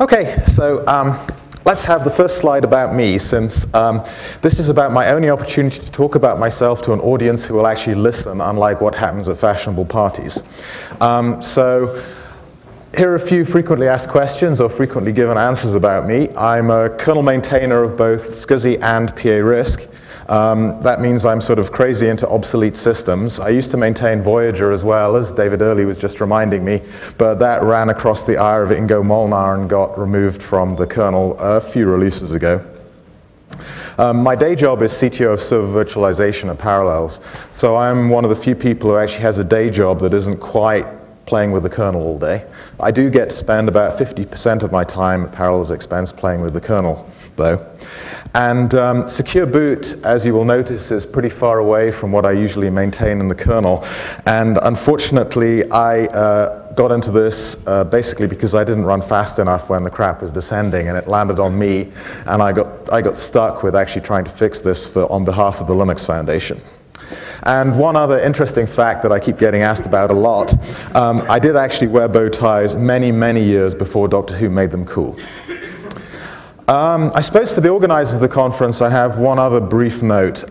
Okay, so let's have the first slide about me, since this is about my only opportunity to talk about myself to an audience who will actually listen, unlike what happens at fashionable parties. So here are a few frequently asked questions or frequently given answers about me. I'm a kernel maintainer of both SCSI and PA RISC. That means I'm sort of crazy into obsolete systems. I used to maintain Voyager as well, as David Early was just reminding me, but that ran across the ire of Ingo Molnar and got removed from the kernel a few releases ago. My day job is CTO of server virtualization at Parallels, so I'm one of the few people who actually has a day job that isn't quite playing with the kernel all day. I do get to spend about 50% of my time at Parallels' expense playing with the kernel, though. And Secure Boot, as you will notice, is pretty far away from what I usually maintain in the kernel. And unfortunately, I got into this basically because I didn't run fast enough when the crap was descending, and it landed on me, and I got stuck with actually trying to fix this on behalf of the Linux Foundation. And one other interesting fact that I keep getting asked about a lot, I did actually wear bow ties many, many years before Doctor Who made them cool. I suppose for the organizers of the conference, I have one other brief note.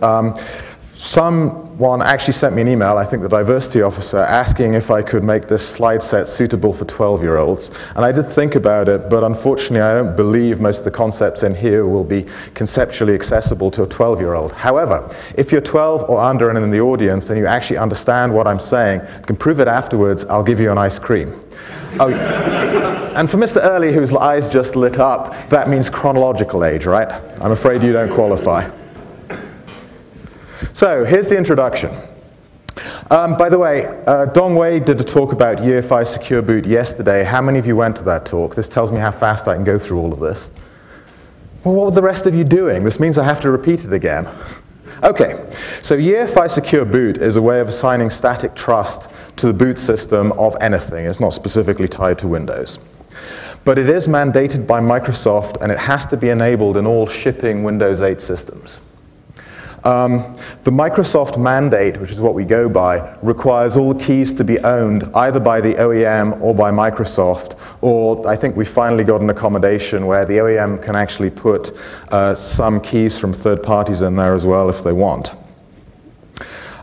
Someone actually sent me an email, I think the diversity officer, asking if I could make this slide set suitable for 12-year-olds. And I did think about it, but unfortunately I don't believe most of the concepts in here will be conceptually accessible to a 12-year-old. However, if you're 12 or under and in the audience and you actually understand what I'm saying, can prove it afterwards, I'll give you an ice cream. Oh, and for Mr. Early, whose eyes just lit up, that means chronological age, right? I'm afraid you don't qualify. So here's the introduction. By the way, Dong Wei did a talk about UEFI Secure Boot yesterday. How many of you went to that talk? This tells me how fast I can go through all of this. Well, what were the rest of you doing? This means I have to repeat it again. Okay, so UEFI Secure Boot is a way of assigning static trust to the boot system of anything. It's not specifically tied to Windows. But it is mandated by Microsoft, and it has to be enabled in all shipping Windows 8 systems. The Microsoft mandate, which is what we go by, requires all the keys to be owned either by the OEM or by Microsoft, or I think we finally got an accommodation where the OEM can actually put some keys from third parties in there as well if they want.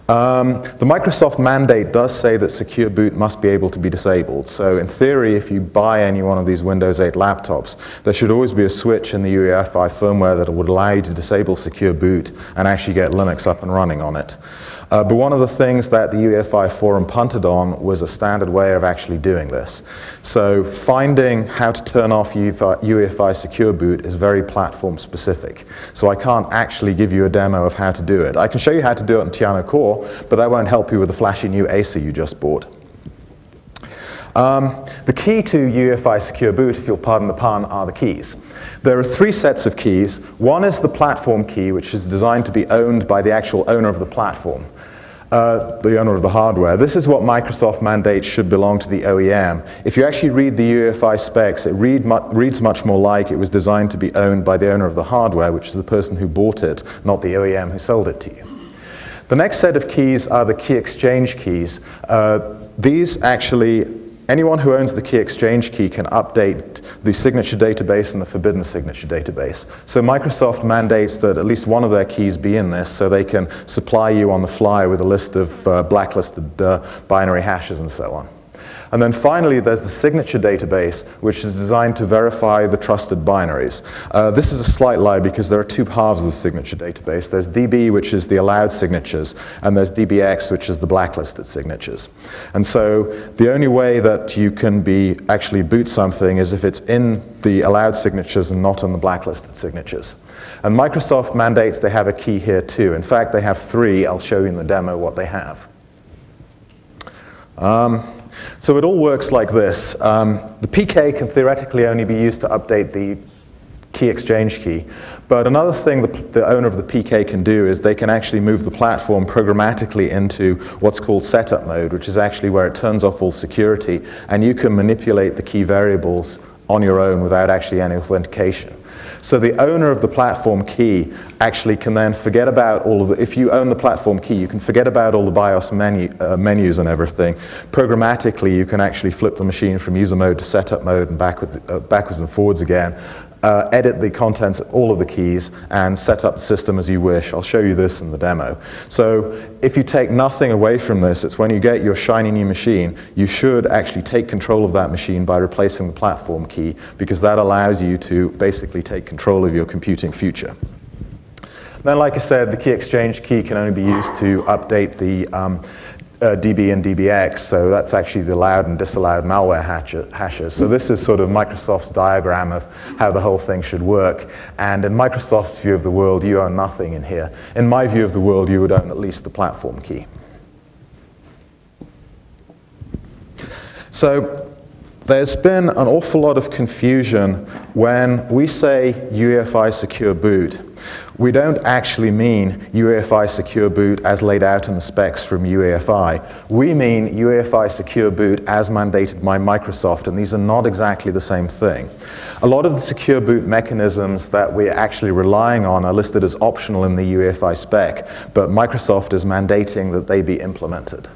The Microsoft mandate does say that Secure Boot must be able to be disabled. So in theory, if you buy any one of these Windows 8 laptops, there should always be a switch in the UEFI firmware that would allow you to disable Secure Boot and actually get Linux up and running on it. But one of the things that the UEFI forum punted on was a standard way of actually doing this. So finding how to turn off UEFI Secure Boot is very platform specific. So I can't actually give you a demo of how to do it. I can show you how to do it on Tiano Core, but that won't help you with the flashy new AC you just bought. The key to UEFI Secure Boot, if you'll pardon the pun, are the keys. There are three sets of keys. One is the platform key, which is designed to be owned by the actual owner of the platform, the owner of the hardware. This is what Microsoft mandates should belong to the OEM. If you actually read the UEFI specs, it reads much more like it was designed to be owned by the owner of the hardware, which is the person who bought it, not the OEM who sold it to you. The next set of keys are the key exchange keys. These actually, anyone who owns the key exchange key can update the signature database and the forbidden signature database. So Microsoft mandates that at least one of their keys be in this so they can supply you on the fly with a list of blacklisted binary hashes and so on. And then finally, there's the signature database, which is designed to verify the trusted binaries. This is a slight lie because there are two halves of the signature database. There's DB, which is the allowed signatures, and there's DBX, which is the blacklisted signatures. And so the only way that you can actually boot something is if it's in the allowed signatures and not in the blacklisted signatures. And Microsoft mandates they have a key here too. In fact, they have three. I'll show you in the demo what they have. So it all works like this. The PK can theoretically only be used to update the key exchange key. But another thing the owner of the PK can do is they can actually move the platform programmatically into what's called setup mode, which is actually where it turns off all security, and you can manipulate the key variables on your own without actually any authentication. So the owner of the platform key actually can then forget about all of the, if you own the platform key, you can forget about all the BIOS menus and everything. Programmatically, you can actually flip the machine from user mode to setup mode and backwards and forwards again. Edit the contents of all of the keys and set up the system as you wish. I'll show you this in the demo. So if you take nothing away from this, it's when you get your shiny new machine, you should actually take control of that machine by replacing the platform key, because that allows you to basically take control of your computing future. Then, like I said, the key exchange key can only be used to update the DB and DBX, so that's actually the allowed and disallowed malware hashes. So this is sort of Microsoft's diagram of how the whole thing should work. And in Microsoft's view of the world, you own nothing in here. In my view of the world, you would own at least the platform key. So there's been an awful lot of confusion when we say UEFI Secure Boot. We don't actually mean UEFI Secure Boot as laid out in the specs from UEFI. We mean UEFI Secure Boot as mandated by Microsoft, and these are not exactly the same thing. A lot of the secure boot mechanisms that we're actually relying on are listed as optional in the UEFI spec, but Microsoft is mandating that they be implemented.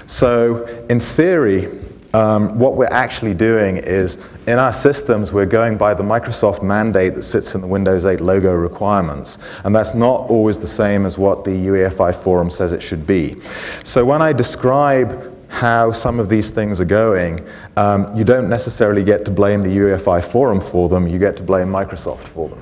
So in theory, what we're actually doing is, in our systems, we're going by the Microsoft mandate that sits in the Windows 8 logo requirements. And that's not always the same as what the UEFI forum says it should be. So when I describe how some of these things are going, you don't necessarily get to blame the UEFI forum for them, you get to blame Microsoft for them.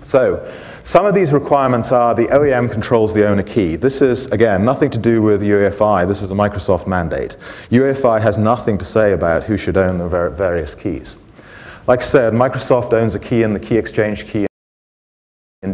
So some of these requirements are the OEM controls the owner key. This is, again, nothing to do with UEFI. This is a Microsoft mandate. UEFI has nothing to say about who should own the various keys. Like I said, Microsoft owns a key and the key exchange key.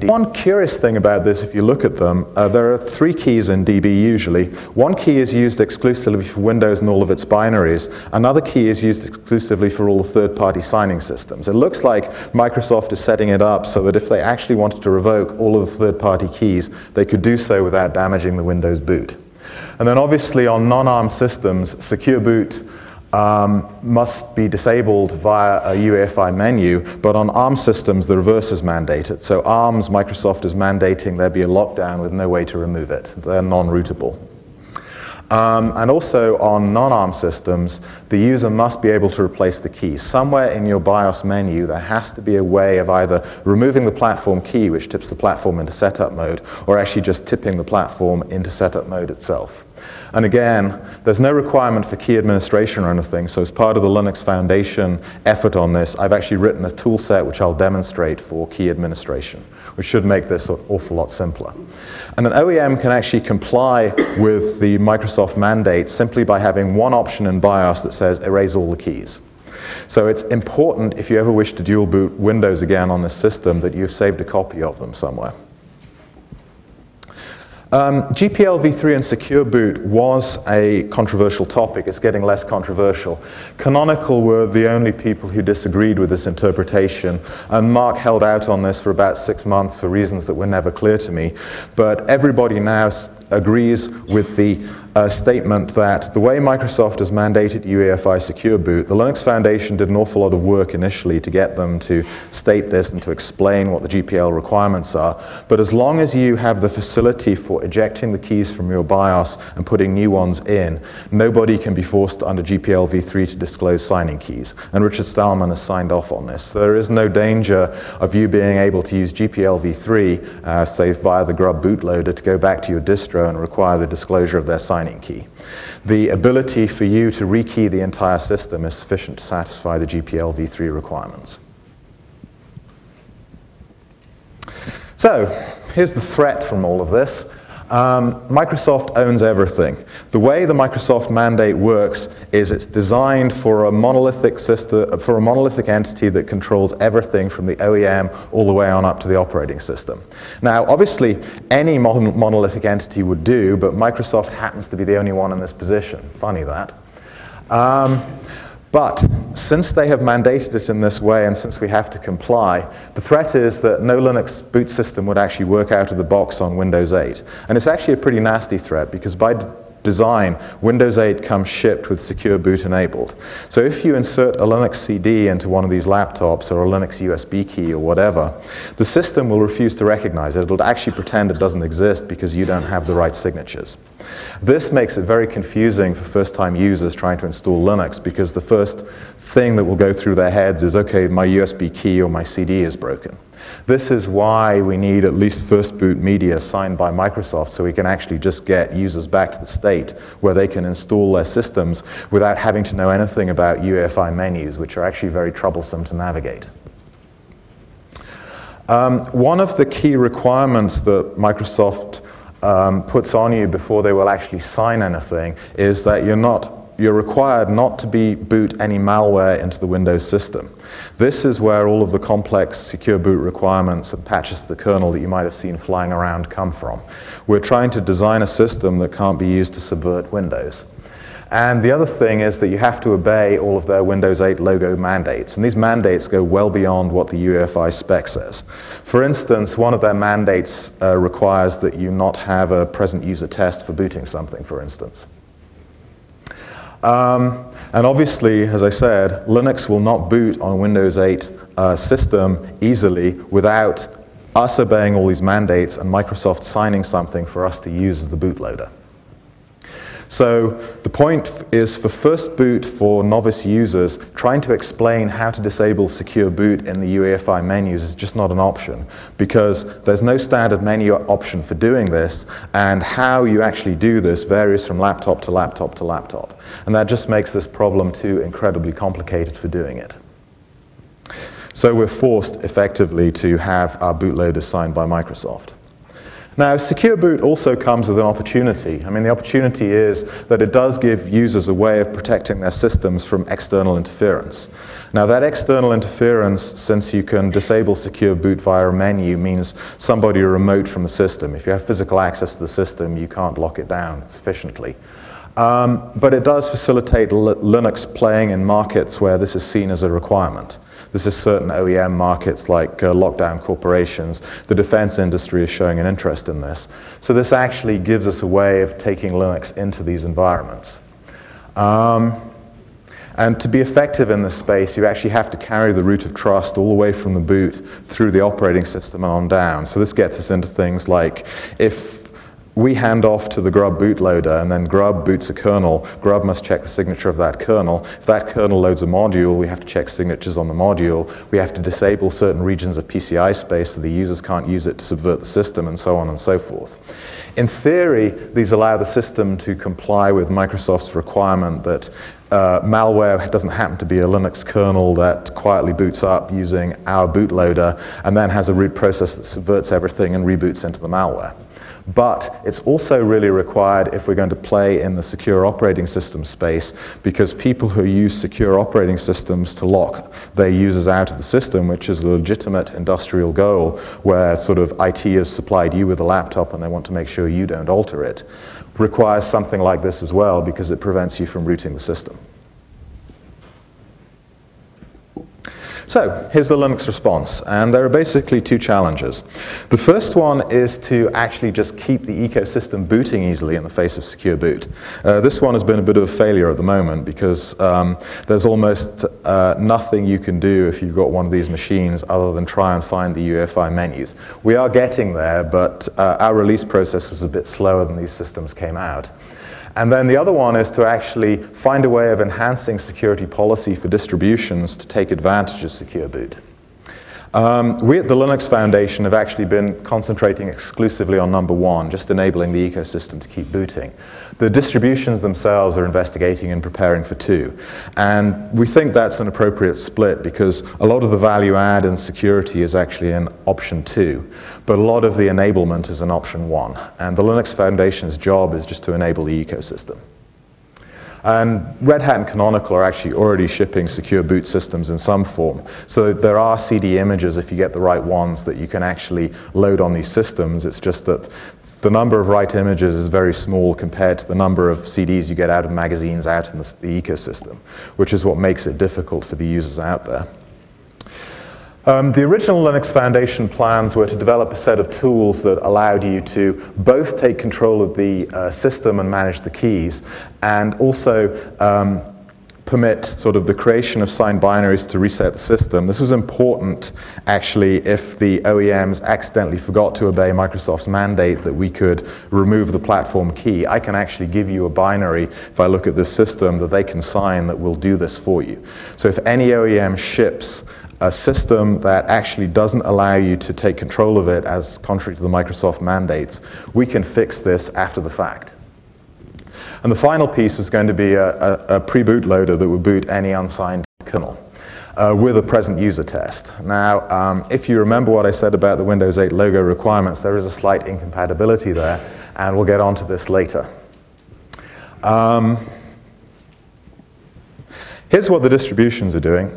One curious thing about this, if you look at them, there are 3 keys in DB usually. One key is used exclusively for Windows and all of its binaries. Another key is used exclusively for all the third-party signing systems. It looks like Microsoft is setting it up so that if they actually wanted to revoke all of the third-party keys, they could do so without damaging the Windows boot. And then obviously on non-ARM systems, secure boot must be disabled via a UEFI menu, but on ARM systems, the reverse is mandated. So ARMs, Microsoft is mandating there be a lockdown with no way to remove it. They're non-rootable. And also on non-ARM systems, the user must be able to replace the key. Somewhere in your BIOS menu, there has to be a way of either removing the platform key, which tips the platform into setup mode, or actually just tipping the platform into setup mode itself. And again, there's no requirement for key administration or anything, so as part of the Linux Foundation effort on this, I've actually written a tool set which I'll demonstrate for key administration, which should make this an awful lot simpler. And an OEM can actually comply with the Microsoft mandate simply by having one option in BIOS that says erase all the keys. So it's important, if you ever wish to dual boot Windows again on this system, that you've saved a copy of them somewhere. GPL v3 and Secure Boot was a controversial topic. It's getting less controversial. Canonical were the only people who disagreed with this interpretation, and Mark held out on this for about 6 months for reasons that were never clear to me. But everybody now agrees with the statement that the way Microsoft has mandated UEFI Secure Boot, the Linux Foundation did an awful lot of work initially to get them to state this and to explain what the GPL requirements are. But as long as you have the facility for ejecting the keys from your BIOS and putting new ones in, nobody can be forced under GPL v3 to disclose signing keys. And Richard Stallman has signed off on this. So there is no danger of you being able to use GPL v3, say via the grub bootloader, to go back to your distro and require the disclosure of their signing key. The ability for you to rekey the entire system is sufficient to satisfy the GPL v3 requirements. So here's the threat from all of this. Microsoft owns everything. The way the Microsoft mandate works is it's designed for a monolithic system, for a monolithic entity that controls everything from the OEM all the way on up to the operating system. Now, obviously, any monolithic entity would do, but Microsoft happens to be the only one in this position. Funny that. But since they have mandated it in this way and since we have to comply, the threat is that no Linux boot system would actually work out of the box on Windows 8. And it's actually a pretty nasty threat because by design, Windows 8 comes shipped with Secure Boot enabled. So if you insert a Linux CD into one of these laptops or a Linux USB key or whatever, the system will refuse to recognize it. It'll actually pretend it doesn't exist because you don't have the right signatures. This makes it very confusing for first-time users trying to install Linux, because the first thing that will go through their heads is, okay, my USB key or my CD is broken. This is why we need at least first boot media signed by Microsoft, so we can actually just get users back to the state where they can install their systems without having to know anything about UEFI menus, which are actually very troublesome to navigate. One of the key requirements that Microsoft puts on you before they will actually sign anything is that you're required not to boot any malware into the Windows system. This is where all of the complex secure boot requirements and patches to the kernel that you might have seen flying around come from. We're trying to design a system that can't be used to subvert Windows. And the other thing is that you have to obey all of their Windows 8 logo mandates. And these mandates go well beyond what the UEFI spec says. For instance, one of their mandates requires that you not have a present user test for booting something, for instance. And obviously, as I said, Linux will not boot on a Windows 8 system easily without us obeying all these mandates and Microsoft signing something for us to use as the bootloader. So the point is, for first boot for novice users, trying to explain how to disable secure boot in the UEFI menus is just not an option, because there's no standard menu option for doing this, and how you actually do this varies from laptop to laptop to laptop. And that just makes this problem too incredibly complicated for doing it. So we're forced effectively to have our bootloaders signed by Microsoft. Now, Secure Boot also comes with an opportunity. I mean, the opportunity is that it does give users a way of protecting their systems from external interference. Now, that external interference, since you can disable Secure Boot via a menu, means somebody remote from the system. If you have physical access to the system, you can't lock it down sufficiently. But it does facilitate Linux playing in markets where this is seen as a requirement. This is certain OEM markets like lockdown corporations. The defense industry is showing an interest in this. So this actually gives us a way of taking Linux into these environments. And to be effective in this space, you actually have to carry the root of trust all the way from the boot through the operating system and on down. So this gets us into things like, if we hand off to the grub bootloader and then grub boots a kernel, grub must check the signature of that kernel. If that kernel loads a module, we have to check signatures on the module. We have to disable certain regions of PCI space so the users can't use it to subvert the system, and so on and so forth. In theory, these allow the system to comply with Microsoft's requirement that malware doesn't happen to be a Linux kernel that quietly boots up using our bootloader and then has a root process that subverts everything and reboots into the malware. But it's also really required if we're going to play in the secure operating system space, because people who use secure operating systems to lock their users out of the system, which is a legitimate industrial goal, where sort of IT has supplied you with a laptop and they want to make sure you don't alter it, requires something like this as well, because it prevents you from rooting the system. So here's the Linux response, and there are basically two challenges. The first one is to actually just keep the ecosystem booting easily in the face of secure boot. This one has been a bit of a failure at the moment, because there's almost nothing you can do if you've got one of these machines other than try and find the UEFI menus. We are getting there, but our release process was a bit slower than these systems came out. And then the other one is to actually find a way of enhancing security policy for distributions to take advantage of secure boot. We at the Linux Foundation have actually been concentrating exclusively on number one, just enabling the ecosystem to keep booting. The distributions themselves are investigating and preparing for two. And we think that's an appropriate split, because a lot of the value add in security is actually in option 2, but a lot of the enablement is in option 1. And the Linux Foundation's job is just to enable the ecosystem. And Red Hat and Canonical are actually already shipping secure boot systems in some form. So there are CD images, if you get the right ones, that you can actually load on these systems. It's just that the number of write images is very small compared to the number of CDs you get out of magazines out in the ecosystem, which is what makes it difficult for the users out there. The original Linux Foundation plans were to develop a set of tools that allowed you to both take control of the system and manage the keys, and also permit sort of the creation of signed binaries to reset the system. This was important, actually, if the OEMs accidentally forgot to obey Microsoft's mandate that we could remove the platform key. I can actually give you a binary, if I look at this system, that they can sign that will do this for you. So if any OEM ships a system that actually doesn't allow you to take control of it as contrary to the Microsoft mandates, we can fix this after the fact. And the final piece was going to be a pre-bootloader that would boot any unsigned kernel with a present user test. Now, if you remember what I said about the Windows 8 logo requirements, there is a slight incompatibility there, and we'll get onto this later. Here's what the distributions are doing.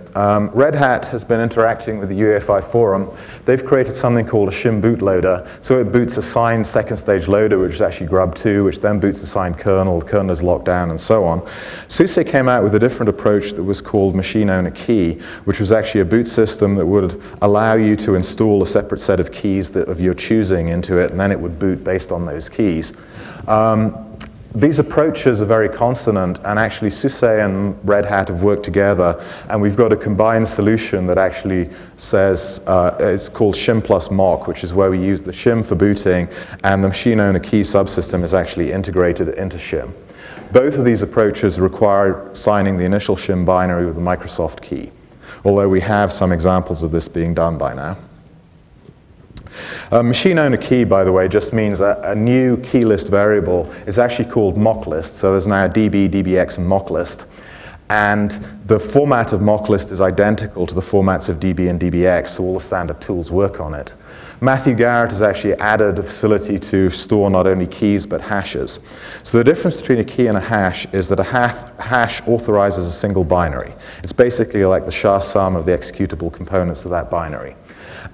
Red Hat has been interacting with the UEFI forum. They've created something called a shim bootloader. So it boots a signed second stage loader, which is actually grub2, which then boots a signed kernel, the kernel is locked down, and so on. SUSE came out with a different approach that was called machine owner key, which was actually a boot system that would allow you to install a separate set of keys of your choosing into it, and then it would boot based on those keys. These approaches are very consonant, and actually SUSE and Red Hat have worked together, and we've got a combined solution that actually says, it's called shim plus mock, which is where we use the shim for booting, and the machine owner key subsystem is actually integrated into shim. Both of these approaches require signing the initial shim binary with the Microsoft key, although we have some examples of this being done by now. Machine owner key, by the way, just means a new key list variable is actually called mock list. So there's now DB, DBX, and mock list. And the format of mock list is identical to the formats of DB and DBX, so all the standard tools work on it. Matthew Garrett has actually added a facility to store not only keys but hashes. So the difference between a key and a hash is that a hash authorizes a single binary. It's basically like the SHA sum of the executable components of that binary.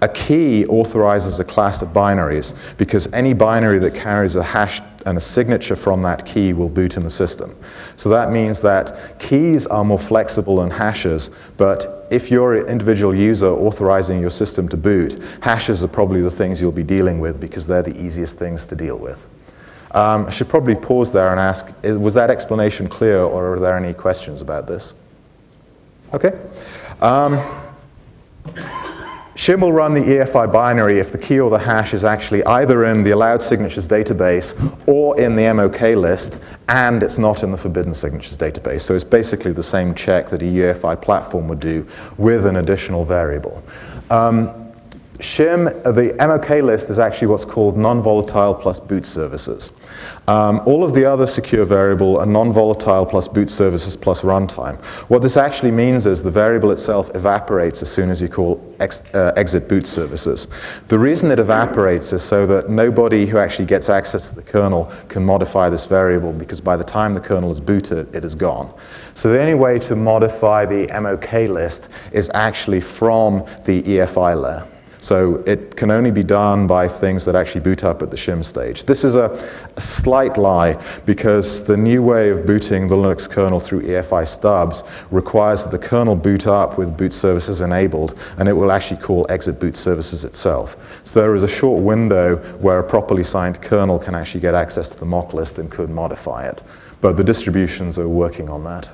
A key authorizes a class of binaries because any binary that carries a hash and a signature from that key will boot in the system. So that means that keys are more flexible than hashes, but if you're an individual user authorizing your system to boot, hashes are probably the things you'll be dealing with because they're the easiest things to deal with. I should probably pause there and ask, was that explanation clear, or are there any questions about this? Okay. Shim will run the EFI binary if the key or the hash is actually either in the allowed signatures database or in the MOK list, and it's not in the forbidden signatures database. So it's basically the same check that a UEFI platform would do with an additional variable. Shim, the MOK list is actually what's called non-volatile plus boot services. All of the other secure variable are non-volatile plus boot services plus runtime. What this actually means is the variable itself evaporates as soon as you call exit boot services. The reason it evaporates is so that nobody who actually gets access to the kernel can modify this variable, because by the time the kernel is booted, it is gone. So the only way to modify the MOK list is actually from the EFI layer. So it can only be done by things that actually boot up at the shim stage. This is a slight lie, because the new way of booting the Linux kernel through EFI stubs requires that the kernel boot up with boot services enabled, and it will actually call exit boot services itself. So there is a short window where a properly signed kernel can actually get access to the mock list and could modify it. But the distributions are working on that.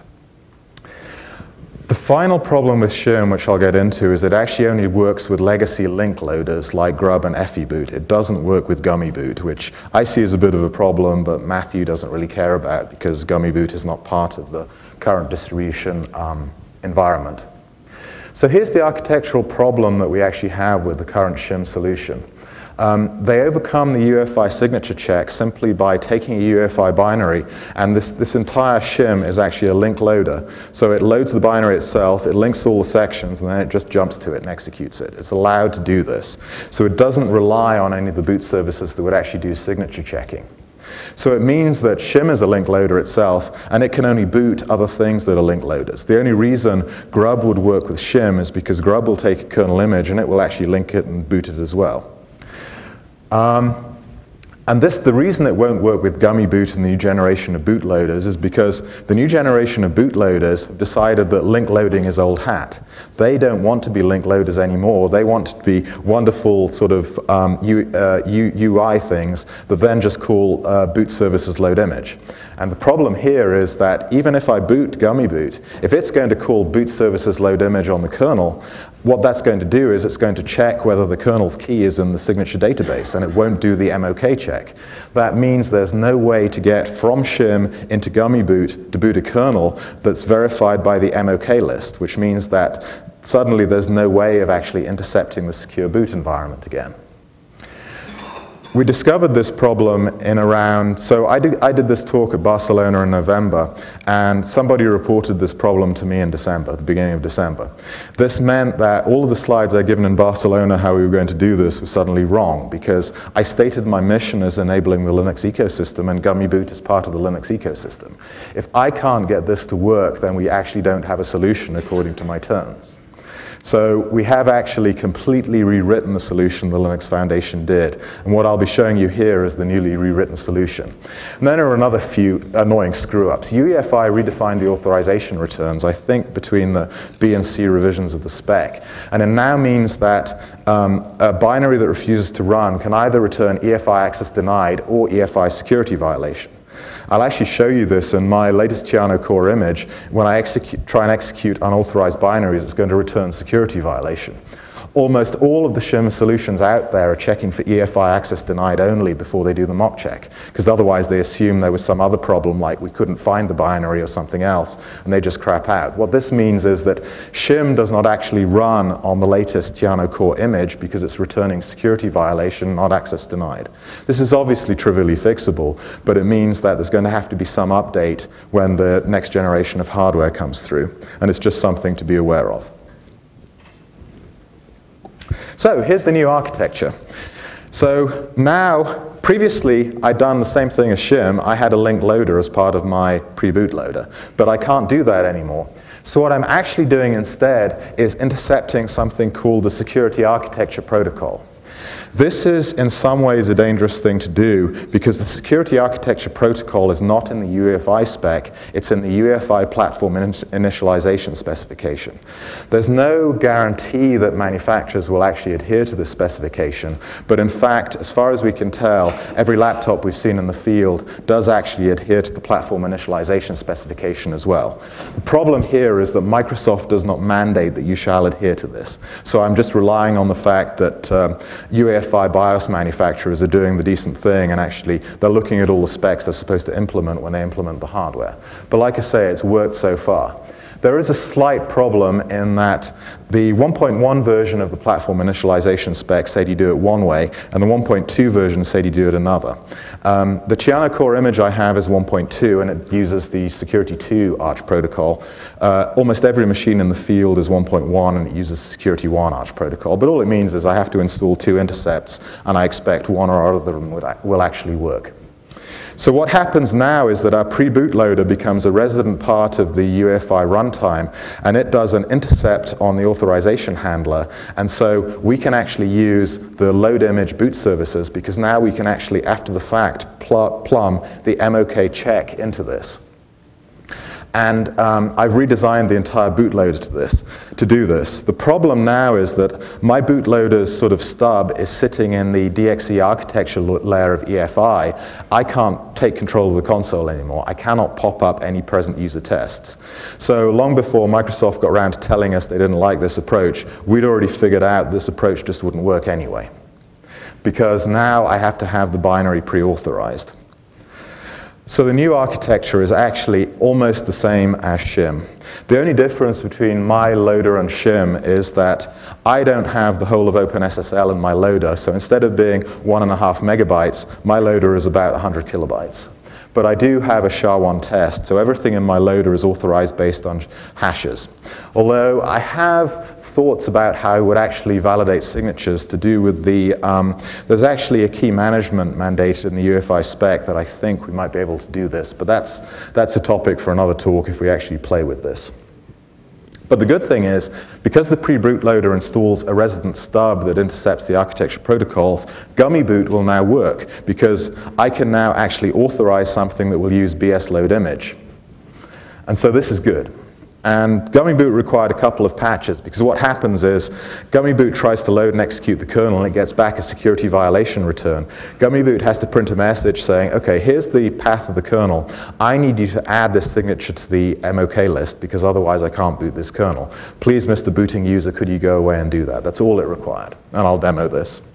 The final problem with shim, which I'll get into, is it actually only works with legacy link loaders like grub and FEBoot. It doesn't work with GummyBoot, which I see as a bit of a problem, but Matthew doesn't really care about because GummyBoot is not part of the current distribution environment. So here's the architectural problem that we actually have with the current shim solution. They overcome the UEFI signature check simply by taking a UEFI binary, and this entire shim is actually a link loader. So it loads the binary itself, it links all the sections, and then it just jumps to it and executes it. It's allowed to do this. So it doesn't rely on any of the boot services that would actually do signature checking. So it means that shim is a link loader itself, and it can only boot other things that are link loaders. The only reason grub would work with shim is because grub will take a kernel image and it will actually link it and boot it as well. And the reason it won't work with Gummy Boot and the new generation of bootloaders is because the new generation of bootloaders have decided that link loading is old hat. They don't want to be link loaders anymore. They want to be wonderful sort of UI things that then just call boot services load image. And the problem here is that even if I boot Gummy Boot, if it's going to call boot services load image on the kernel, what that's going to do is it's going to check whether the kernel's key is in the signature database, and it won't do the MOK check. That means there's no way to get from shim into Gummy Boot to boot a kernel that's verified by the MOK list, which means that suddenly there's no way of actually intercepting the secure boot environment again. We discovered this problem in around, so I did this talk at Barcelona in November, and somebody reported this problem to me in December, the beginning of December. This meant that all of the slides I'd given in Barcelona how we were going to do this were suddenly wrong, because I stated my mission as enabling the Linux ecosystem, and Gummy Boot is part of the Linux ecosystem. If I can't get this to work, then we actually don't have a solution according to my terms. So we have actually completely rewritten the solution the Linux Foundation did. And what I'll be showing you here is the newly rewritten solution. And then there are another few annoying screw-ups. UEFI redefined the authorization returns, I think, between the B and C revisions of the spec. And it now means that a binary that refuses to run can either return EFI access denied or EFI security violation. I'll actually show you this in my latest Tiano core image. When I try and execute unauthorized binaries, it's going to return security violation. Almost all of the shim solutions out there are checking for EFI access denied only before they do the mock check, because otherwise they assume there was some other problem, like we couldn't find the binary or something else, and they just crap out. What this means is that shim does not actually run on the latest Tiano core image because it's returning security violation, not access denied. This is obviously trivially fixable, but it means that there's going to have to be some update when the next generation of hardware comes through, and it's just something to be aware of. So here's the new architecture. So now, previously, I'd done the same thing as shim. I had a link loader as part of my pre-boot loader, but I can't do that anymore. So what I'm actually doing instead is intercepting something called the Security Architecture Protocol. This is in some ways a dangerous thing to do because the Security Architecture Protocol is not in the UEFI spec, it's in the UEFI Platform Initialization specification. There's no guarantee that manufacturers will actually adhere to this specification, but in fact, as far as we can tell, every laptop we've seen in the field does actually adhere to the Platform Initialization specification as well. The problem here is that Microsoft does not mandate that you shall adhere to this. So I'm just relying on the fact that UEFI BIOS manufacturers are doing the decent thing, and actually they're looking at all the specs they're supposed to implement when they implement the hardware. But like I say, it's worked so far. There is a slight problem in that the 1.1 version of the platform initialization spec said you do it one way, and the 1.2 version said you do it another. The Tiano core image I have is 1.2, and it uses the Security 2 Arch protocol. Almost every machine in the field is 1.1, and it uses Security 1 Arch protocol. But all it means is I have to install 2 intercepts, and I expect one or other of them will actually work. So what happens now is that our pre-boot loader becomes a resident part of the UEFI runtime, and it does an intercept on the authorization handler, and so we can actually use the load image boot services because now we can actually, after the fact, plumb the MOK check into this. And I've redesigned the entire bootloader to do this. The problem now is that my bootloader's sort of stub is sitting in the DXE architecture layer of EFI. I can't take control of the console anymore. I cannot pop up any present user tests. So long before Microsoft got around to telling us they didn't like this approach, we'd already figured out this approach just wouldn't work anyway. Because now I have to have the binary pre-authorized. So the new architecture is actually almost the same as shim. The only difference between my loader and shim is that I don't have the whole of OpenSSL in my loader, so instead of being 1.5 megabytes, my loader is about 100 kilobytes. But I do have a SHA-1 test, so everything in my loader is authorized based on hashes. Although I have thoughts about how I would actually validate signatures to do with the, there's actually a key management mandated in the UEFI spec that I think we might be able to do this, but that's a topic for another talk if we actually play with this. But the good thing is, because the pre-bootloader installs a resident stub that intercepts the architecture protocols, Gummy Boot will now work, because I can now actually authorize something that will use BS load image. And so this is good. And Gummy Boot required a couple of patches, because what happens is Gummy Boot tries to load and execute the kernel, and it gets back a security violation return. Gummy Boot has to print a message saying, okay, here's the path of the kernel. I need you to add this signature to the MOK list, because otherwise I can't boot this kernel. Please, Mr. Booting User, could you go away and do that? That's all it required. And I'll demo this.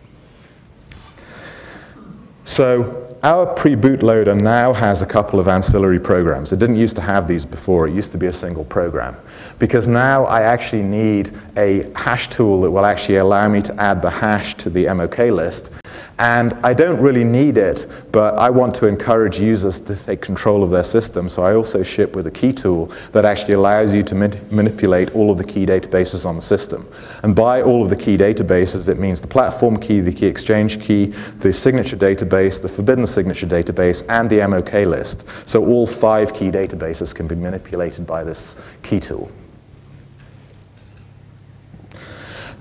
So our pre-bootloader now has a couple of ancillary programs. It didn't used to have these before. It used to be a single program. Because now I actually need a hash tool that will actually allow me to add the hash to the MOK list. And I don't really need it, but I want to encourage users to take control of their system. So I also ship with a key tool that actually allows you to manipulate all of the key databases on the system. And by all of the key databases, it means the platform key, the key exchange key, the signature database, the forbidden signature database, and the MOK list. So all 5 key databases can be manipulated by this key tool.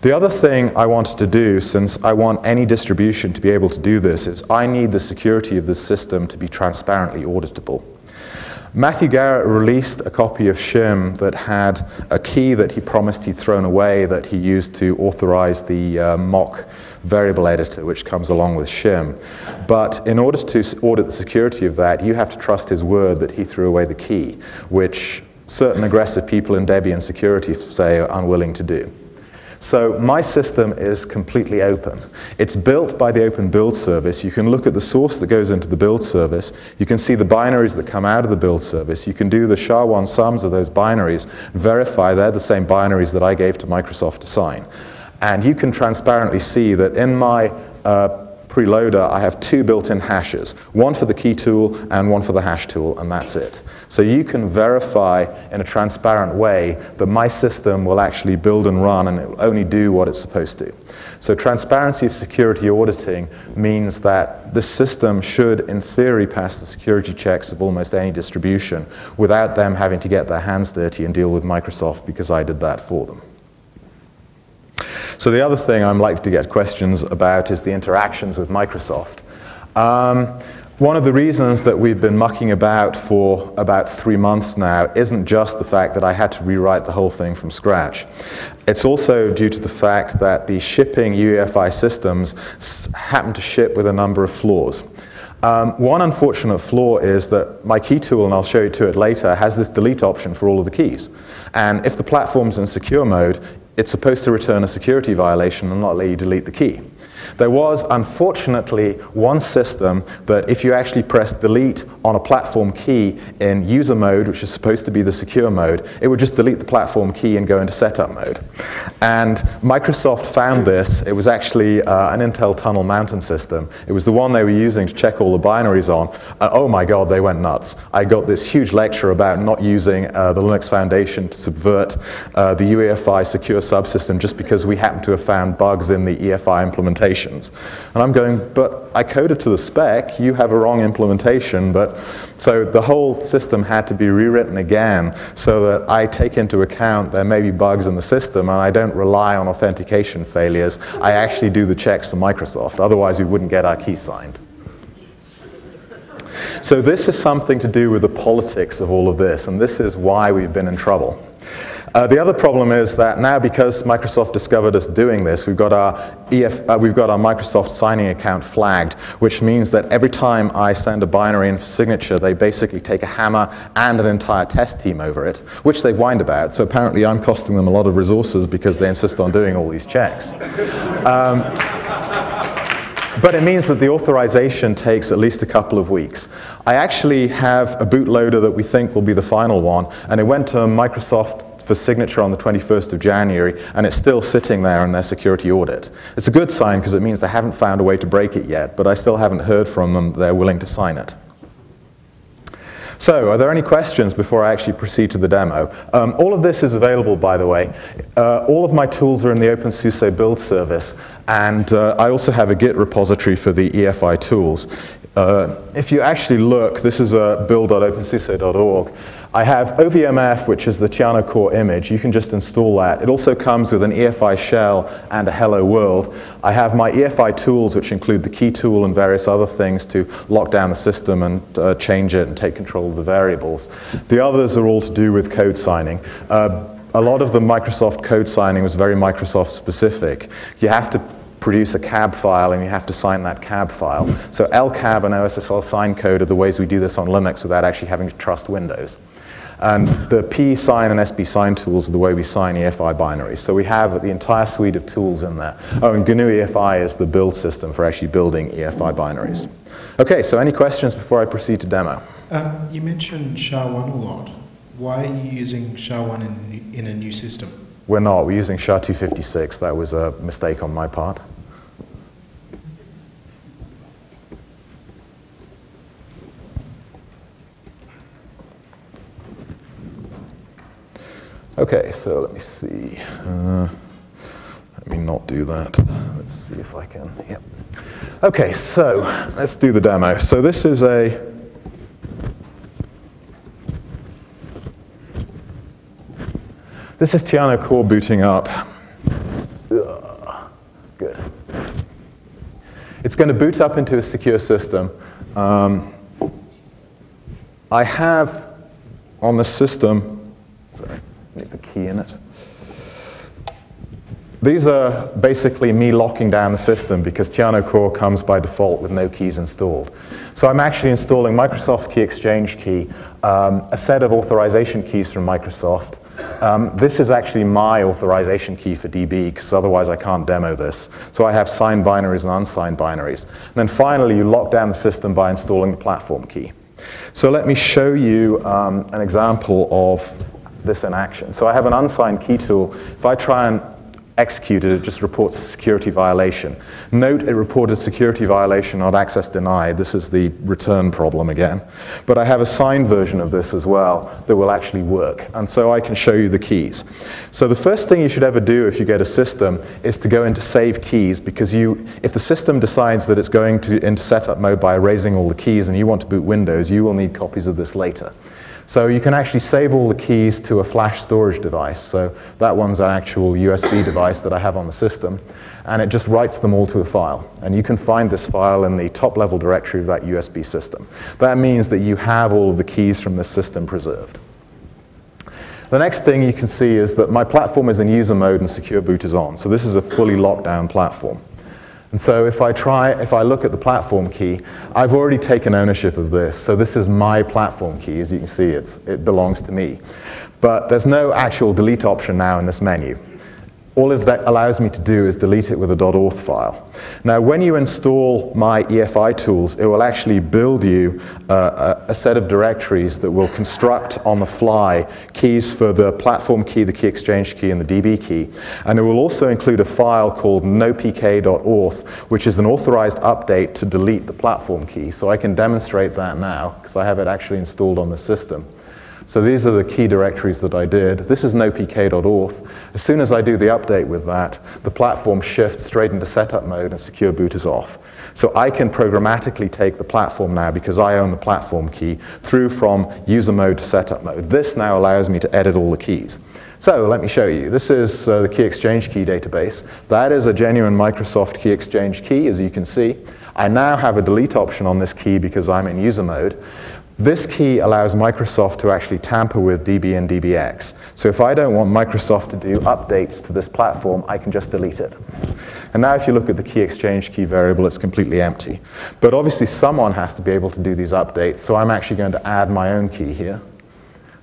The other thing I wanted to do, since I want any distribution to be able to do this, is I need the security of this system to be transparently auditable. Matthew Garrett released a copy of Shim that had a key that he promised he'd thrown away that he used to authorize the mock variable editor, which comes along with Shim. But in order to audit the security of that, you have to trust his word that he threw away the key, which certain aggressive people in Debian security say are unwilling to do. So my system is completely open. It's built by the Open Build Service. You can look at the source that goes into the build service. You can see the binaries that come out of the build service. You can do the SHA-1 sums of those binaries, verify they're the same binaries that I gave to Microsoft to sign. And you can transparently see that in my preloader, I have 2 built-in hashes, one for the key tool and one for the hash tool, and that's it. So you can verify in a transparent way that my system will actually build and run, and it will only do what it's supposed to. So transparency of security auditing means that this system should, in theory, pass the security checks of almost any distribution without them having to get their hands dirty and deal with Microsoft, because I did that for them. So the other thing I'm likely to get questions about is the interactions with Microsoft. One of the reasons that we've been mucking about for about 3 months now isn't just the fact that I had to rewrite the whole thing from scratch. It's also due to the fact that the shipping UEFI systems happen to ship with a number of flaws. One unfortunate flaw is that my key tool, and I'll show you to it later, has this delete option for all of the keys. And if the platform's in secure mode, it's supposed to return a security violation and not let you delete the key. There was, unfortunately, one system that if you actually press delete on a platform key in user mode, which is supposed to be the secure mode, it would just delete the platform key and go into setup mode. And Microsoft found this. It was actually an Intel Tunnel Mountain system. It was the one they were using to check all the binaries on. Oh my God, they went nuts. I got this huge lecture about not using the Linux Foundation to subvert the UEFI Secure subsystem just because we happen to have found bugs in the EFI implementation. And I'm going, but I coded to the spec, you have a wrong implementation. So the whole system had to be rewritten again so that I take into account there may be bugs in the system and I don't rely on authentication failures. I actually do the checks for Microsoft, otherwise we wouldn't get our key signed. So this is something to do with the politics of all of this, and this is why we've been in trouble. The other problem is that now, because Microsoft discovered us doing this, we've got our Microsoft signing account flagged, which means that every time I send a binary in for signature, they basically take a hammer and an entire test team over it, which they've whined about. So apparently I'm costing them a lot of resources because they insist on doing all these checks. But it means that the authorization takes at least a couple of weeks. I actually have a bootloader that we think will be the final one, and it went to Microsoft for signature on the 21st of January, and it's still sitting there in their security audit. It's a good sign because it means they haven't found a way to break it yet, but I still haven't heard from them that they're willing to sign it. So, are there any questions before I actually proceed to the demo? All of this is available, by the way. All of my tools are in the OpenSUSE build service, and I also have a Git repository for the EFI tools. If you actually look, this is a build.opensuso.org. I have OVMF, which is the Tiano core image. You can just install that. It also comes with an EFI shell and a hello world. I have my EFI tools, which include the key tool and various other things to lock down the system and change it and take control of the variables. The others are all to do with code signing. A lot of the Microsoft code signing was very Microsoft specific. You have to produce a cab file and you have to sign that cab file. So LCAB and OSSL sign code are the ways we do this on Linux without actually having to trust Windows. And the P sign and SB sign tools are the way we sign EFI binaries. So we have the entire suite of tools in there. Oh, and GNU EFI is the build system for actually building EFI binaries. Okay, so any questions before I proceed to demo? You mentioned SHA-1 a lot. Why are you using SHA-1 in a new system? We're not. We're using SHA-256. That was a mistake on my part. Okay, so let me see. Let me not do that. Let's see if I can. Yep. Okay, so let's do the demo. So this is This is Tiano core booting up. Good. It's going to boot up into a secure system. I have on the system, sorry, need the key in it. These are basically me locking down the system because Tiano core comes by default with no keys installed. So I'm actually installing Microsoft's key exchange key, a set of authorization keys from Microsoft. This is actually my authorization key for DB, because otherwise I can't demo this. So I have signed binaries and unsigned binaries. And then finally, you lock down the system by installing the platform key. So let me show you an example of this in action. So I have an unsigned key tool. If I try and execute it, it just reports a security violation. Note it reported security violation, not access denied. This is the return problem again. But I have a signed version of this as well that will actually work. And so I can show you the keys. So the first thing you should ever do if you get a system is to go into save keys, because if the system decides that it's going into setup mode by erasing all the keys and you want to boot Windows, you will need copies of this later. So you can actually save all the keys to a flash storage device. So that one's an actual USB device that I have on the system. And it just writes them all to a file. And you can find this file in the top level directory of that USB system. That means that you have all of the keys from this system preserved. The next thing you can see is that my platform is in user mode and secure boot is on. So this is a fully locked down platform. And so if I look at the platform key, I've already taken ownership of this. So this is my platform key. As you can see, it belongs to me. But there's no actual delete option now in this menu. All it allows me to do is delete it with a .auth file. Now, when you install my EFI tools, it will actually build you a set of directories that will construct on the fly keys for the platform key, the key exchange key, and the DB key. And it will also include a file called nopk.auth, which is an authorized update to delete the platform key. So I can demonstrate that now, because I have it actually installed on the system. So these are the key directories that I did. This is nopk.auth. As soon as I do the update with that, the platform shifts straight into setup mode and secure boot is off. So I can programmatically take the platform now, because I own the platform key, through from user mode to setup mode. This now allows me to edit all the keys. So let me show you. This is the key exchange key database. That is a genuine Microsoft key exchange key, as you can see. I now have a delete option on this key because I'm in user mode. This key allows Microsoft to actually tamper with DB and DBX. So if I don't want Microsoft to do updates to this platform, I can just delete it. And now if you look at the key exchange key variable, it's completely empty. But obviously someone has to be able to do these updates, so I'm actually going to add my own key here.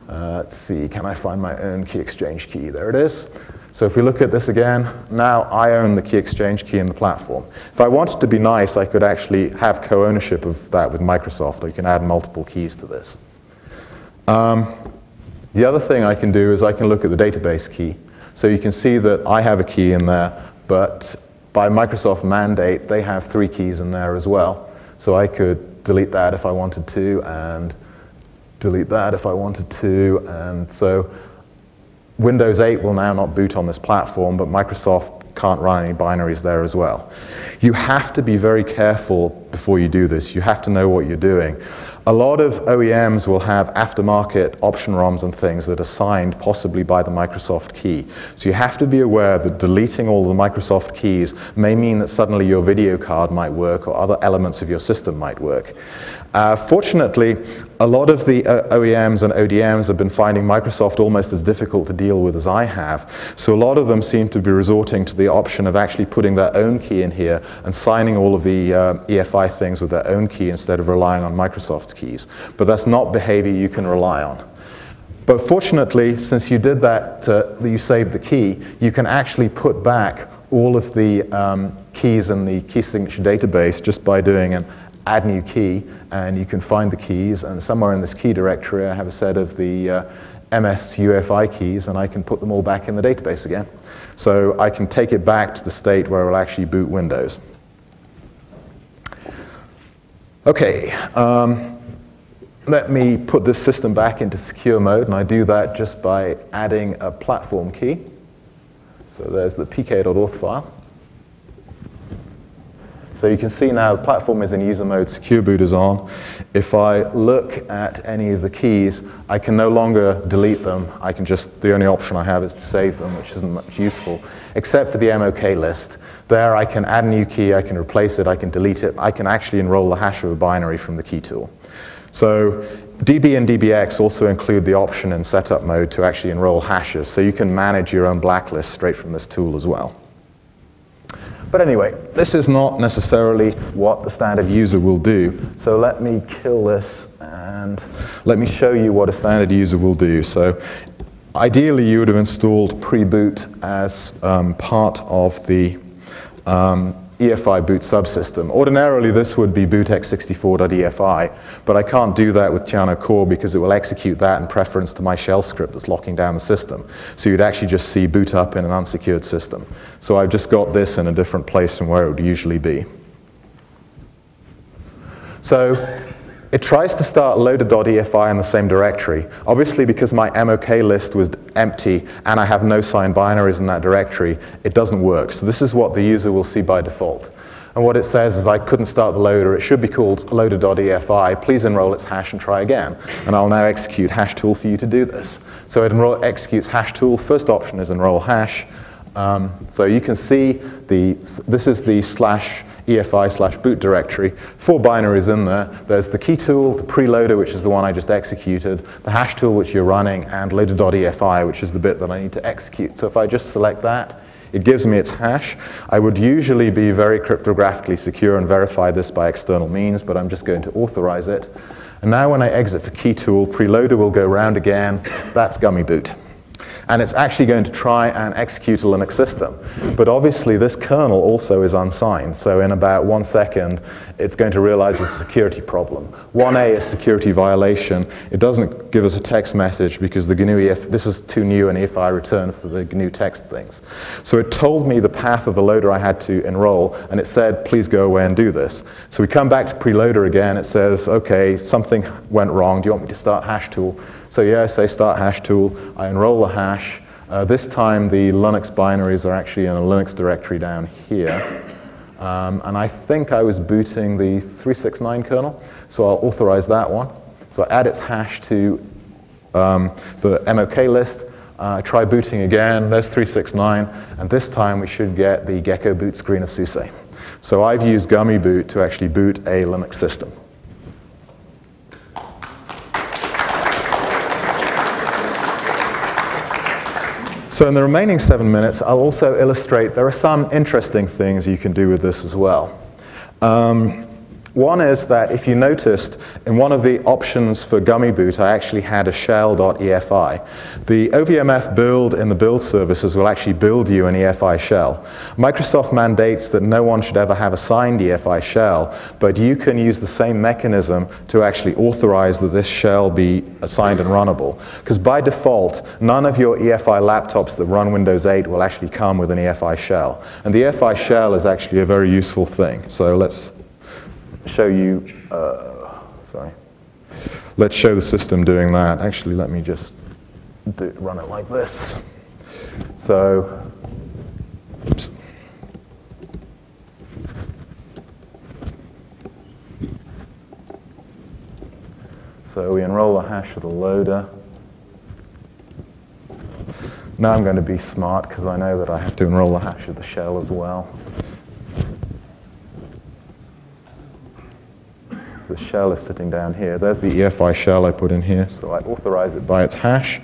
Let's see, can I find my own key exchange key? There it is. So if we look at this again, now I own the key exchange key in the platform. If I wanted to be nice, I could actually have co-ownership of that with Microsoft, or you can add multiple keys to this. The other thing I can do is I can look at the database key. So you can see that I have a key in there, but by Microsoft mandate, they have 3 keys in there as well. So I could delete that if I wanted to, and delete that if I wanted to, and so Windows 8 will now not boot on this platform, but Microsoft can't run any binaries there as well. You have to be very careful before you do this. You have to know what you're doing. A lot of OEMs will have aftermarket option ROMs and things that are signed possibly by the Microsoft key. So you have to be aware that deleting all the Microsoft keys may mean that suddenly your video card might work or other elements of your system might work. Fortunately, a lot of the OEMs and ODMs have been finding Microsoft almost as difficult to deal with as I have. So a lot of them seem to be resorting to the option of actually putting their own key in here and signing all of the EFI things with their own key instead of relying on Microsoft's keys. But that's not behavior you can rely on. But fortunately, since you did that, you saved the key, you can actually put back all of the keys in the key signature database just by doing an add new key, and you can find the keys, and somewhere in this key directory I have a set of the MS UEFI keys, and I can put them all back in the database again. So I can take it back to the state where it will actually boot Windows. Okay, let me put this system back into secure mode, and I do that just by adding a platform key. So there's the pk.auth file. So you can see now the platform is in user mode, secure boot is on. If I look at any of the keys, I can no longer delete them. I can just, the only option I have is to save them, which isn't much useful, except for the MOK list. There I can add a new key, I can replace it, I can delete it, I can actually enroll the hash of a binary from the key tool. So DB and DBX also include the option in setup mode to actually enroll hashes, so you can manage your own blacklist straight from this tool as well. But anyway, this is not necessarily what the standard user will do. So let me kill this and let me show you what a standard user will do. So ideally, you would have installed pre-boot as part of the EFI boot subsystem. Ordinarily, this would be bootx64.efi, but I can't do that with Tiano Core because it will execute that in preference to my shell script that's locking down the system. So you'd actually just see boot up in an unsecured system. So I've just got this in a different place from where it would usually be. So it tries to start loader.efi in the same directory. Obviously, because my MOK list was empty and I have no signed binaries in that directory, it doesn't work. So this is what the user will see by default. And what it says is I couldn't start the loader. It should be called loader.efi. Please enroll its hash and try again. And I'll now execute hash tool for you to do this. So it executes hash tool. First option is enroll hash. So you can see this is the /EFI/boot directory. 4 binaries in there. There's the key tool, the preloader, which is the one I just executed, the hash tool, which you're running, and loader.efi, which is the bit that I need to execute. So if I just select that, it gives me its hash. I would usually be very cryptographically secure and verify this by external means, but I'm just going to authorize it. And now when I exit for key tool, preloader will go round again. That's gummy boot. And it's actually going to try and execute a Linux system. But obviously, this kernel also is unsigned. So in about 1 second, it's going to realize a security problem. 1A is security violation. It doesn't give us a text message because the GNU this is too new an EFI return for the GNU text things. So it told me the path of the loader I had to enroll, and it said, please go away and do this. So we come back to preloader again. It says, OK, something went wrong. Do you want me to start hash tool? So yeah, I say start hash tool. I enroll the hash. This time, the Linux binaries are actually in a Linux directory down here. And I think I was booting the 369 kernel, so I'll authorize that one. So I add its hash to the MOK list. Try booting again. There's 369. And this time, we should get the Gecko boot screen of SUSE. So I've used gummy boot to actually boot a Linux system. So in the remaining 7 minutes, I'll also illustrate there are some interesting things you can do with this as well. One is that if you noticed, in one of the options for gummy boot, I actually had a shell.efi. The OVMF build in the build services will actually build you an EFI shell. Microsoft mandates that no one should ever have a signed EFI shell, but you can use the same mechanism to actually authorize that this shell be assigned and runnable. Because by default, none of your EFI laptops that run Windows 8 will actually come with an EFI shell. And the EFI shell is actually a very useful thing. So let's show you, let's show the system doing that. Actually, let me just run it like this. So, oops. So we enroll the hash of the loader. Now I'm going to be smart because I know that I have to enroll the hash of the shell as well. The shell is sitting down here. There's the EFI shell I put in here, so I authorize it by its hash.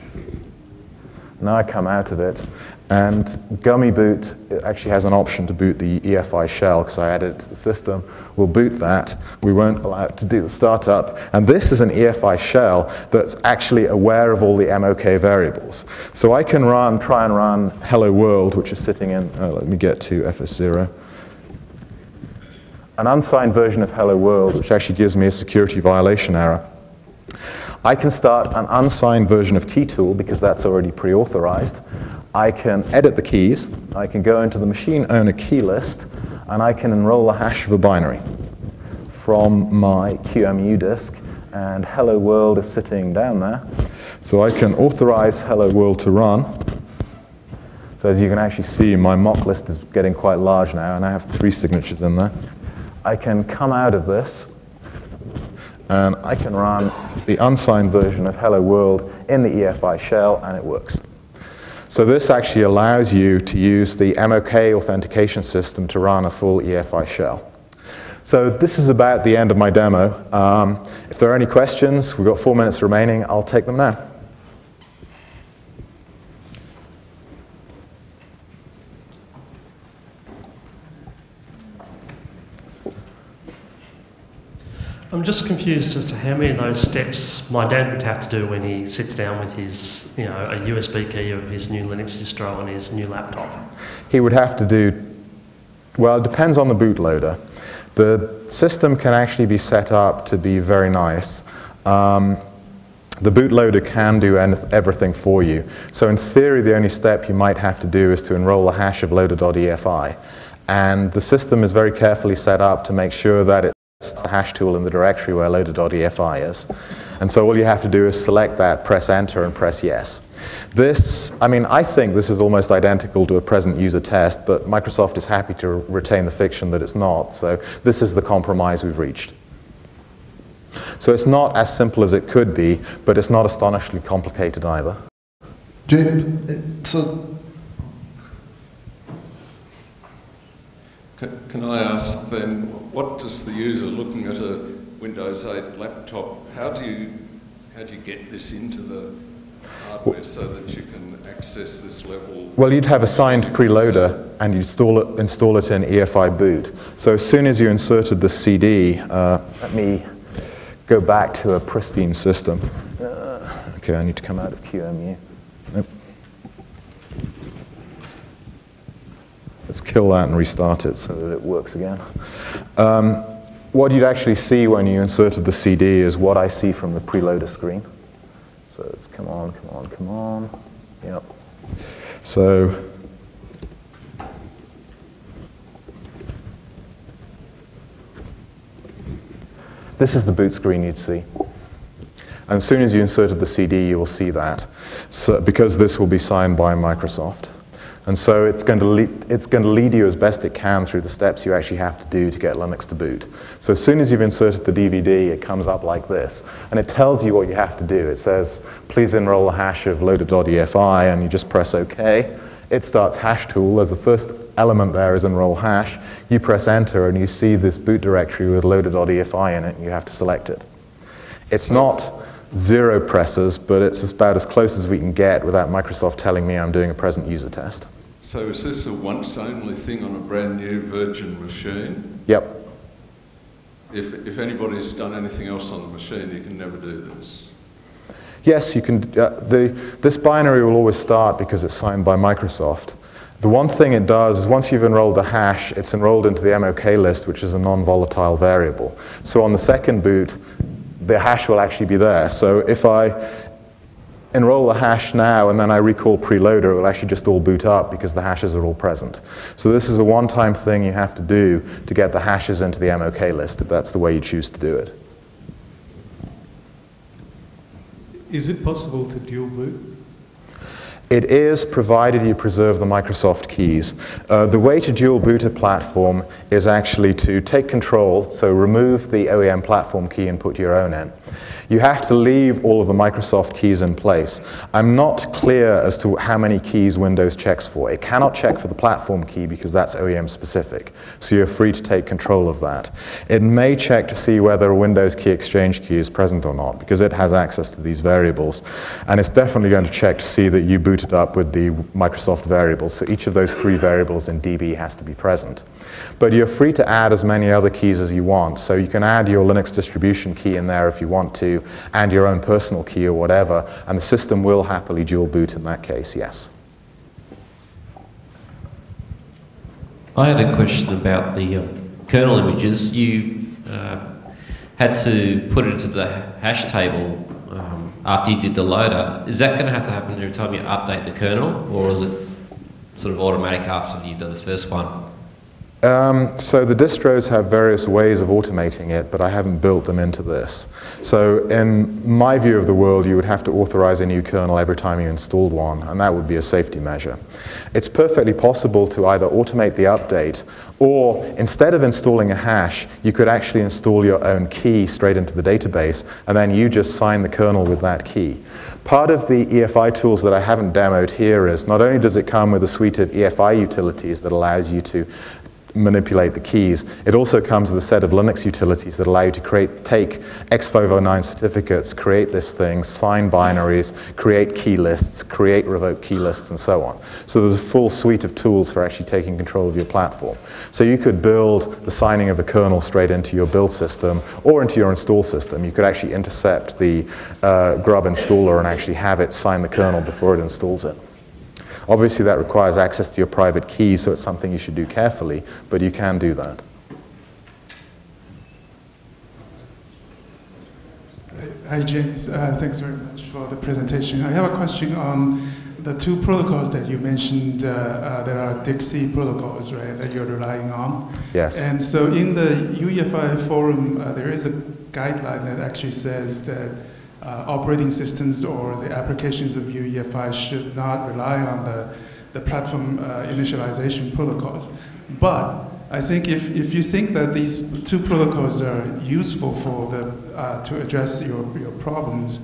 Now I come out of it, and Gummy Boot actually has an option to boot the EFI shell because I added it to the system. We'll boot that. We won't allow it to do the startup. And this is an EFI shell that's actually aware of all the MOK variables. So I can try and run hello world, which is sitting in, let me get to FS0. An unsigned version of hello world, which actually gives me a security violation error. I can start an unsigned version of keytool because that's already pre-authorized. I can edit the keys. I can go into the machine owner key list, and I can enroll the hash of a binary from my QEMU disk. And hello world is sitting down there. So I can authorize hello world to run. So as you can actually see, my mock list is getting quite large now, and I have 3 signatures in there. I can come out of this, and I can run the unsigned version of hello world in the EFI shell, and it works. So this actually allows you to use the MOK authentication system to run a full EFI shell. So this is about the end of my demo. If there are any questions, we've got 4 minutes remaining. I'll take them now. I'm just confused as to how many of those steps my dad would have to do when he sits down with his, a USB key of his new Linux distro on his new laptop. He would have to do, well, it depends on the bootloader. The system can actually be set up to be very nice. The bootloader can do everything for you. So in theory, the only step you might have to do is to enroll the hash of loader.efi. And the system is very carefully set up to make sure that it's the hash tool in the directory where loader.efi is. And so all you have to do is select that, press enter, and press yes. I think this is almost identical to a present user test, but Microsoft is happy to retain the fiction that it's not. So this is the compromise we've reached. So it's not as simple as it could be, but it's not astonishingly complicated either. Can I ask then, what does the user looking at a Windows 8 laptop, how do you get this into the hardware so that you can access this level? Well, you'd have a signed preloader and you install it in EFI boot. So as soon as you inserted the CD, let me go back to a pristine system. Okay, I need to come out of QEMU. Nope. Let's kill that and restart it so that it works again. What you'd actually see when you inserted the CD is what I see from the preloader screen. So it's come on. Yep. So this is the boot screen you'd see. And as soon as you inserted the CD, you will see that. So, because this will be signed by Microsoft. And so it's going to lead you as best it can through the steps you actually have to do to get Linux to boot. So as soon as you've inserted the DVD, it comes up like this. And it tells you what you have to do. It says, please enroll the hash of loader.efi, and you just press OK. It starts hash tool. As the first element there is enroll hash. You press enter, and you see this boot directory with loader.efi in it, and you have to select it. It's not 0 presses, but it's about as close as we can get without Microsoft telling me I'm doing a present user test. So is this a once-only thing on a brand new virgin machine? Yep. If anybody's done anything else on the machine, you can never do this? Yes, you can. This binary will always start because it's signed by Microsoft. The one thing it does is once you've enrolled the hash, it's enrolled into the MOK list, which is a non-volatile variable. So on the second boot, the hash will actually be there. So if I enroll the hash now and then I recall preloader, it will actually just all boot up because the hashes are all present. So this is a one-time thing you have to do to get the hashes into the MOK list, if that's the way you choose to do it. Is it possible to dual boot? It is, provided you preserve the Microsoft keys. The way to dual boot a platform is actually to take control, so remove the OEM platform key and put your own in. You have to leave all of the Microsoft keys in place. I'm not clear as to how many keys Windows checks for. It cannot check for the platform key because that's OEM specific, so you're free to take control of that. It may check to see whether a Windows key exchange key is present or not, because it has access to these variables. And it's definitely going to check to see that you booted up with the Microsoft variables, so each of those 3 variables in DB has to be present. But you're free to add as many other keys as you want, so you can add your Linux distribution key in there if you want to, and your own personal key or whatever, and the system will happily dual boot in that case, yes. I had a question about the kernel images. You had to put it into the hash table after you did the loader. Is that going to have to happen every time you update the kernel, or is it sort of automatic after you've done the first one? So the distros have various ways of automating it, but I haven't built them into this. So in my view of the world, you would have to authorize a new kernel every time you installed one, and that would be a safety measure. It's perfectly possible to either automate the update, or instead of installing a hash, you could actually install your own key straight into the database, and then you just sign the kernel with that key. Part of the EFI tools that I haven't demoed here is not only does it come with a suite of EFI utilities that allows you to manipulate the keys, it also comes with a set of Linux utilities that allow you to take X509 certificates, create this thing, sign binaries, create key lists, create revoke key lists, and so on. So there's a full suite of tools for actually taking control of your platform. So you could build the signing of a kernel straight into your build system or into your install system. You could actually intercept the grub installer and actually have it sign the kernel before it installs it. Obviously, that requires access to your private key, so it's something you should do carefully, but you can do that. Hi, James. Thanks very much for the presentation. I have a question on the 2 protocols that you mentioned that are Dixie protocols, right, that you're relying on. Yes. And so in the UEFI forum, there is a guideline that actually says that operating systems or the applications of UEFI should not rely on the platform initialization protocols. But I think if you think that these 2 protocols are useful for to address your problems,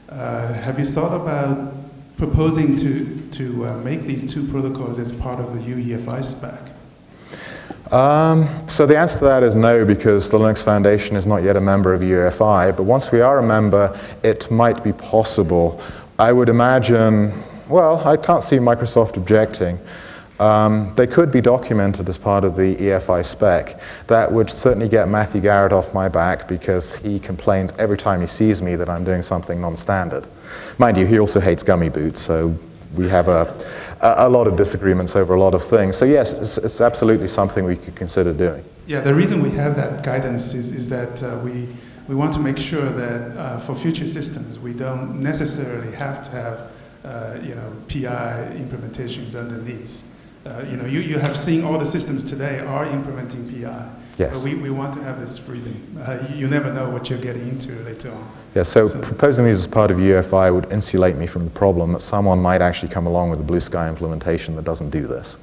have you thought about proposing to make these 2 protocols as part of the UEFI spec? So the answer to that is no, because the Linux Foundation is not yet a member of UEFI, but once we are a member, it might be possible. I would imagine, well, I can't see Microsoft objecting. They could be documented as part of the EFI spec. That would certainly get Matthew Garrett off my back, because he complains every time he sees me that I'm doing something non-standard. Mind you, he also hates gummy boots, so we have a lot of disagreements over a lot of things. So yes, it's absolutely something we could consider doing. Yeah, the reason we have that guidance is that we want to make sure that for future systems, we don't necessarily have to have PI implementations underneath. You have seen all the systems today are implementing PI. Yes. But we want to have this freedom. You never know what you're getting into later on. Yeah, so proposing these as part of UEFI would insulate me from the problem that someone might actually come along with a blue sky implementation that doesn't do this.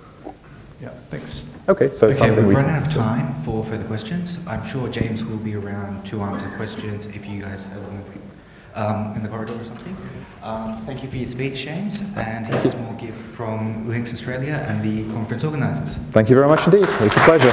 Yeah, thanks. Okay, so it's something we've we run out of time for further questions. I'm sure James will be around to answer questions if you guys have them in the corridor or something. Thank you for your speech, James, and here's a small gift from Linux Australia and the conference organisers. Thank you very much indeed. It's a pleasure.